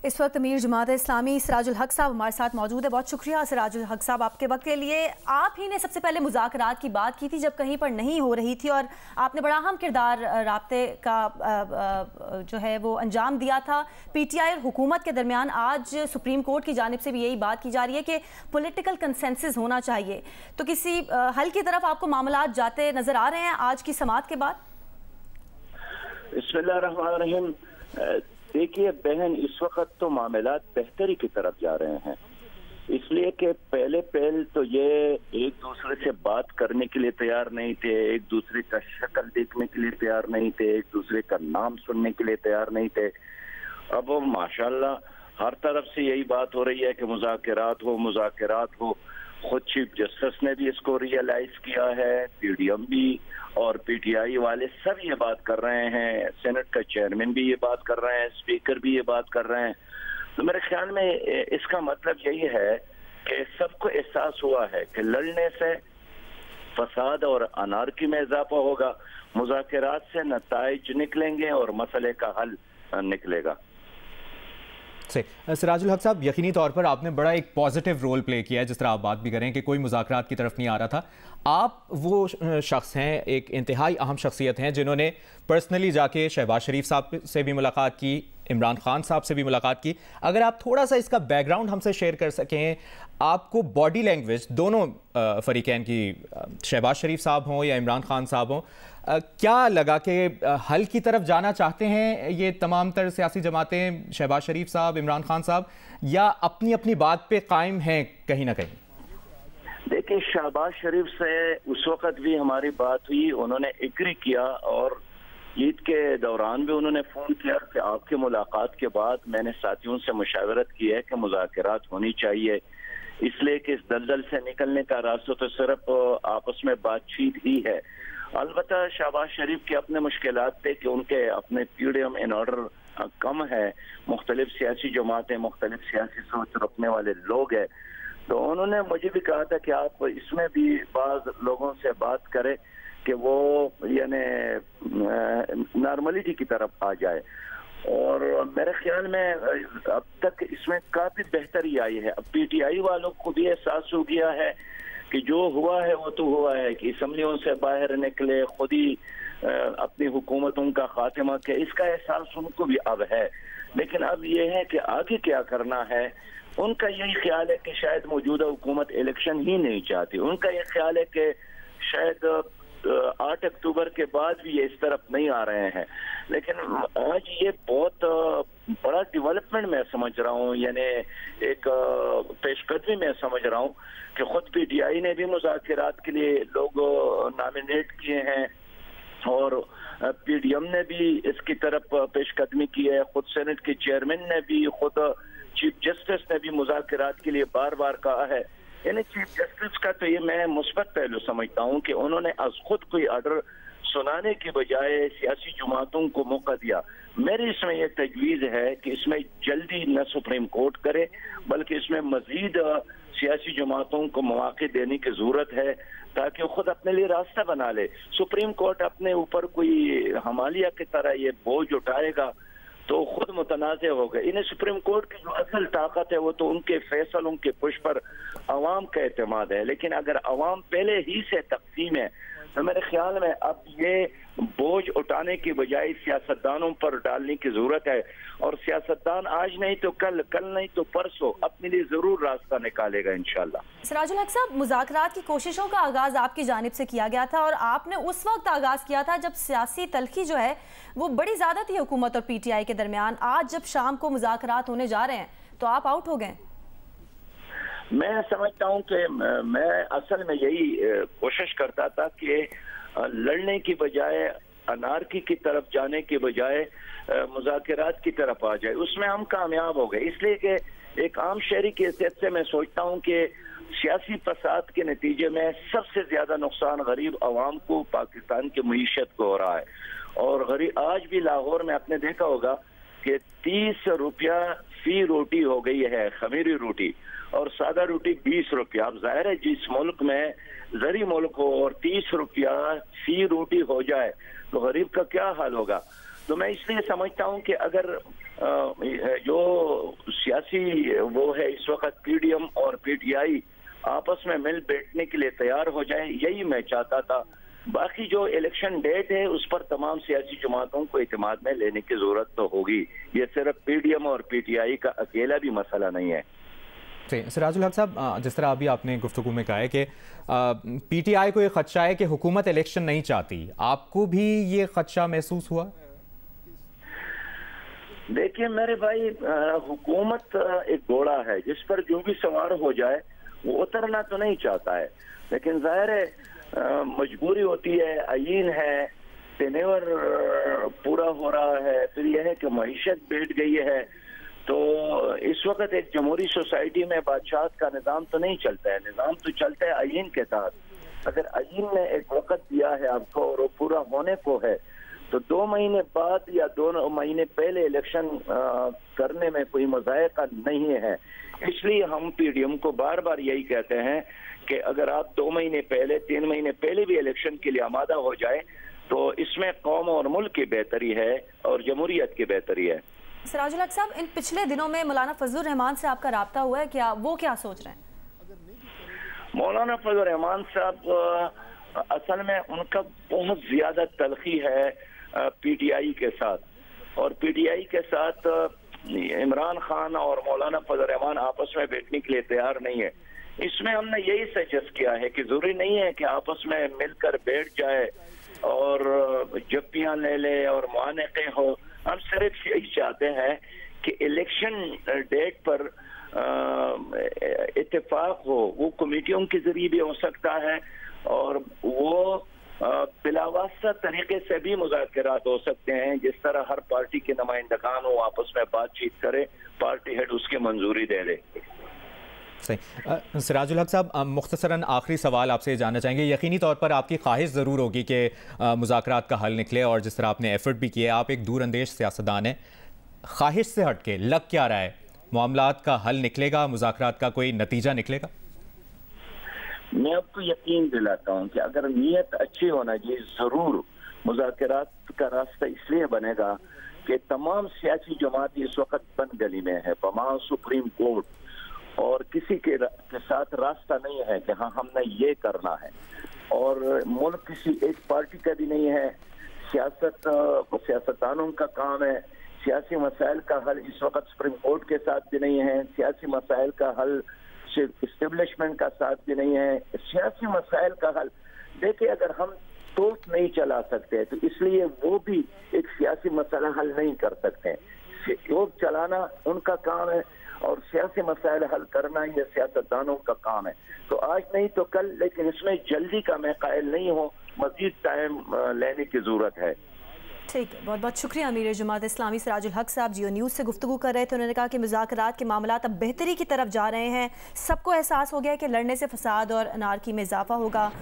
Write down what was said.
इस वक्त अमीर जमात इस्लामी सिराजुल हक साहब हमारे साथ मौजूद है। बहुत शुक्रिया सिराजुल हक साहब आपके वक्त के लिए। आप ही ने सबसे पहले मुज़ाकरात की बात की थी जब कहीं पर नहीं हो रही थी, और आपने बड़ा अहम किरदार राब्ते का जो है वो अंजाम दिया था PTI और हुकूमत के दरमियान। आज सुप्रीम कोर्ट की जानिब से भी यही बात की जा रही है कि पॉलिटिकल कंसेंसस होना चाहिए। तो किसी हल की तरफ आपको मामलात जाते नज़र आ रहे हैं आज की समाअत के बाद? बिस्मिल्लाहिर्रहमानिर्रहीम। देखिए बहन, इस वक्त तो मामलात बेहतरी की तरफ जा रहे हैं, इसलिए कि पहले तो ये एक दूसरे से बात करने के लिए तैयार नहीं थे, एक दूसरे का शक्ल देखने के लिए तैयार नहीं थे, एक दूसरे का नाम सुनने के लिए तैयार नहीं थे। अब माशाल्लाह हर तरफ से यही बात हो रही है कि मुज़ाकरात हो। खुद चीफ जस्टिस ने भी इसको रियलाइज किया है, PDM भी और PTI वाले सब ये बात कर रहे हैं, सेनेट का चेयरमैन भी ये बात कर रहे हैं, स्पीकर भी ये बात कर रहे हैं। तो मेरे ख्याल में इसका मतलब यही है कि सबको एहसास हुआ है कि लड़ने से फसाद और अनारकी में इजाफा होगा, मुज़ाकरात से नताइज निकलेंगे और मसले का हल निकलेगा। सिराजुल हक साहब, यकीनी तौर पर आपने बड़ा एक पॉजिटिव रोल प्ले किया है, जिस तरह आप बात भी करें कि कोई मुज़ाकरात की तरफ नहीं आ रहा था। आप वो शख्स हैं, एक इंतहाई अहम शख्सियत हैं, जिन्होंने पर्सनली जाके शहबाज शरीफ साहब से भी मुलाकात की, इमरान खान साहब से भी मुलाकात की। अगर आप थोड़ा सा इसका बैकग्राउंड हमसे शेयर कर सकें, आपको बॉडी लैंग्वेज दोनों फरीकैन की, शहबाज शरीफ साहब हों या इमरान खान साहब हों, क्या लगा कि हल की तरफ जाना चाहते हैं ये तमाम तर सियासी जमातें, शहबाज शरीफ साहब, इमरान खान साहब, या अपनी अपनी बात पे कायम हैं कहीं ना कहीं? देखिए, शहबाज शरीफ से उस वक्त भी हमारी बात हुई, उन्होंने एग्री किया और ईद के दौरान भी उन्होंने फ़ोन किया कि आपकी मुलाकात के बाद मैंने साथियों से मुशावरत की है कि मुज़ाकरात होनी चाहिए, इसलिए कि इस दलदल से निकलने का रास्ता तो सिर्फ आपस में बातचीत ही है। अलबत्ता शहबाज शरीफ के अपने मुश्किलात थे कि उनके अपने PDM इन ऑर्डर कम है, मुख्तलिफ सियासी जमातें, मुख्तलिफ सियासी सोच रखने वाले लोग हैं। तो उन्होंने मुझे भी कहा था कि आप इसमें भी बाज़ लोगों से बात करें कि वो यानी नॉर्मलिटी की तरफ आ जाए, और मेरे ख्याल में अब तक इसमें काफ़ी बेहतरी आई है। अब PTI वालों को भी एहसास हो गया है कि जो हुआ है वो तो हुआ है, कि असम्बलियों से बाहर निकले, खुद ही अपनी हुकूमतों का खात्मा किया, इसका एहसास उनको भी अब है। लेकिन अब ये है कि आगे क्या करना है। उनका यही ख्याल है कि शायद मौजूदा हुकूमत इलेक्शन ही नहीं चाहती, उनका ये ख्याल है कि शायद 8 अक्टूबर के बाद भी ये इस तरफ नहीं आ रहे हैं। लेकिन आज ये बहुत बड़ा डेवलपमेंट मैं समझ रहा हूँ, यानी एक पेशकदमी मैं समझ रहा हूँ कि खुद PTI ने भी मुज़ाकरात के लिए लोग नॉमिनेट किए हैं और PDM ने भी इसकी तरफ पेशकदमी की है, खुद सेनेट के चेयरमैन ने भी, खुद चीफ जस्टिस ने भी मुज़ाकरात के लिए बार बार कहा है। यानी चीफ जस्टिस का तो ये मैं मुस्बत पहलू समझता हूँ कि उन्होंने आज खुद कोई ऑर्डर सुनाने के बजाय सियासी जमातों को मौका दिया। मेरी इसमें यह तजवीज़ है कि इसमें जल्दी न सुप्रीम कोर्ट करे, बल्कि इसमें मजीद सियासी जमातों को मौके देने की जरूरत है ताकि वो खुद अपने लिए रास्ता बना ले। सुप्रीम कोर्ट अपने ऊपर कोई हमालिया की तरह ये बोझ उठाएगा तो खुद मुतनाज़ होगा। इन्हें सुप्रीम कोर्ट की जो असल ताकत है वो तो उनके फैसलों के पुश पर अवाम का एतमाद है, लेकिन अगर अवाम पहले ही से तकसीम है तो मेरे ख्याल में अब ये बोझ उठाने की बजाय सियासतदानों पर डालने की जरूरत है, और सियासतदान आज नहीं तो कल, कल नहीं तो परसों अपने लिए जरूर रास्ता निकालेगा इंशाल्लाह। सिराजुल हक साहब, मुज़ाकरात की कोशिशों का आगाज आपकी जानिब से किया गया था, और आपने उस वक्त आगाज किया था जब सियासी तलखी जो है वो बड़ी ज्यादा थी हुकूमत और PTI के दरमियान। आज जब शाम को मुज़ाकरात होने जा रहे हैं तो आप आउट हो गए। मैं समझता हूँ कि मैं असल में यही कोशिश करता था कि लड़ने की बजाय, अनारकी की तरफ जाने के बजाय मुज़ाकरात की तरफ आ जाए। उसमें हम कामयाब हो गए, इसलिए कि एक आम शहरी की हैसियत से मैं सोचता हूँ कि सियासी फसाद के नतीजे में सबसे ज्यादा नुकसान गरीब आवाम को, पाकिस्तान की मईशत को हो रहा है। और गरीब आज भी लाहौर में आपने देखा होगा कि 30 रुपया फी रोटी हो गई है, खमीरी रोटी, और सादा रोटी 20 रुपया। अब जाहिर है जिस मुल्क में जरी मुल्क हो और 30 रुपया फी रोटी हो जाए तो गरीब का क्या हाल होगा। तो मैं इसलिए समझता हूं कि अगर जो सियासी वो है इस वक्त PDM और PTI आपस में मिल बैठने के लिए तैयार हो जाए, यही मैं चाहता था। बाकी जो इलेक्शन डेट है उस पर तमाम सियासी जमातों को इत्मीनान में लेने की जरूरत तो होगी। ये सिर्फ PDM और PTI का अकेला भी मसला नहीं है। सिराजुल हक साहब, जिस तरह अभी आपने गुफ्तगू में कहा है कि PTI को ये खदशा है कि हुकूमत इलेक्शन नहीं चाहती, आपको भी ये खदशा महसूस हुआ? देखिए मेरे भाई, हुकूमत एक घोड़ा है जिस पर जो भी सवार हो जाए वो उतरना तो नहीं चाहता है, लेकिन जाहिर है मजबूरी होती है, आईन है, टेनेवर पूरा हो रहा है, फिर यह है कि मईशत बैठ गई है। तो इस वक्त एक जमहूरी सोसाइटी में बादशाह का निज़ाम तो नहीं चलता है, निज़ाम तो चलता है आईन के तहत। अगर आईन ने एक वक्त दिया है आपको और वो पूरा होने को है, तो 2 महीने बाद या 2 महीने पहले इलेक्शन करने में कोई मज़ायका नहीं है। इसलिए हम PDM को बार बार यही कहते हैं कि अगर आप 2 महीने पहले 3 महीने पहले भी इलेक्शन के लिए आमादा हो जाए तो इसमें कौम और मुल्क की बेहतरी है और जमहूरियत की बेहतरी है। सिराजुल हक साहब, इन पिछले दिनों में मौलाना फजलुर रहमान से आपका राब्ता हुआ है क्या? वो क्या सोच रहे हैं? मौलाना फजलुर रहमान साहब असल में उनका बहुत ज्यादा तलखी है PTI के साथ, और PTI के साथ इमरान खान और मौलाना फजलुर रहमान आपस में बैठने के लिए तैयार नहीं है। इसमें हमने यही सजेस्ट किया है कि जरूरी नहीं है कि आपस में मिलकर बैठ जाए और जप्पियां ले ले और मुआनके हो। हम सिर्फ यही चाहते हैं कि इलेक्शन डेट पर इत्तेफाक हो, वो कमेटियों के जरिए भी हो सकता है और वो बिलावास्ता तरीके से भी मुज़ाकरात हो सकते हैं, जिस तरह हर पार्टी के नुमाइंदगान हो आपस में बातचीत करे, पार्टी हेड उसकी मंजूरी दे दे। सही। सिराजुल हक साहब, मुख्तसरन आखिरी सवाल आपसे जानना चाहेंगे। यकीनी तौर पर आपकी ख्वाहिश ज़रूर होगी कि मुज़ाकरात का हल निकले, और जिस तरह आपने एफर्ट भी किया, आप एक दूरअंदेश सियासतदान हैं, ख्वाहिश से हट के लग क्या रहा है? मामलात का हल निकलेगा, मुज़ाकरात का कोई नतीजा निकलेगा? मैं आपको यकीन दिलाता हूँ कि अगर नीयत अच्छी होना चाहिए, जरूर मुज़ाकरात का रास्ता इसलिए बनेगा कि तमाम सियासी जमात इस वक्त बंद गली में है, बमा सुप्रीम कोर्ट, और किसी के साथ रास्ता नहीं है कि हाँ हमने ये करना है, और मुल्क किसी एक पार्टी का भी नहीं है। सियासतदानों का काम है, सियासी मसाइल का हल इस वक्त सुप्रीम कोर्ट के साथ भी नहीं है, सियासी मसाइल का हल सिर्फ इस्टेब्लिशमेंट का साथ भी नहीं है, सियासी मसाइल का हल देखिए अगर हम तोप नहीं चला सकते तो इसलिए वो भी एक सियासी मसला हल नहीं कर सकते। तोप चलाना उनका काम है और सियासी मसाइल हल करना ये सियासतदानों का काम है। तो आज नहीं तो कल, लेकिन इसमें जल्दी का मैं कायल नहीं हूँ, मजीद टाइम लेने की जरूरत है। ठीक है, बहुत बहुत शुक्रिया। अमीर जमात इस्लामी सिराजुल हक साहब जियो न्यूज़ से गुफ्तगू कर रहे थे। उन्होंने कहा कि मुज़ाकरात के मामलात अब बेहतरी की तरफ जा रहे हैं, सबको एहसास हो गया है कि लड़ने से फसाद और अनारकी में इजाफा होगा।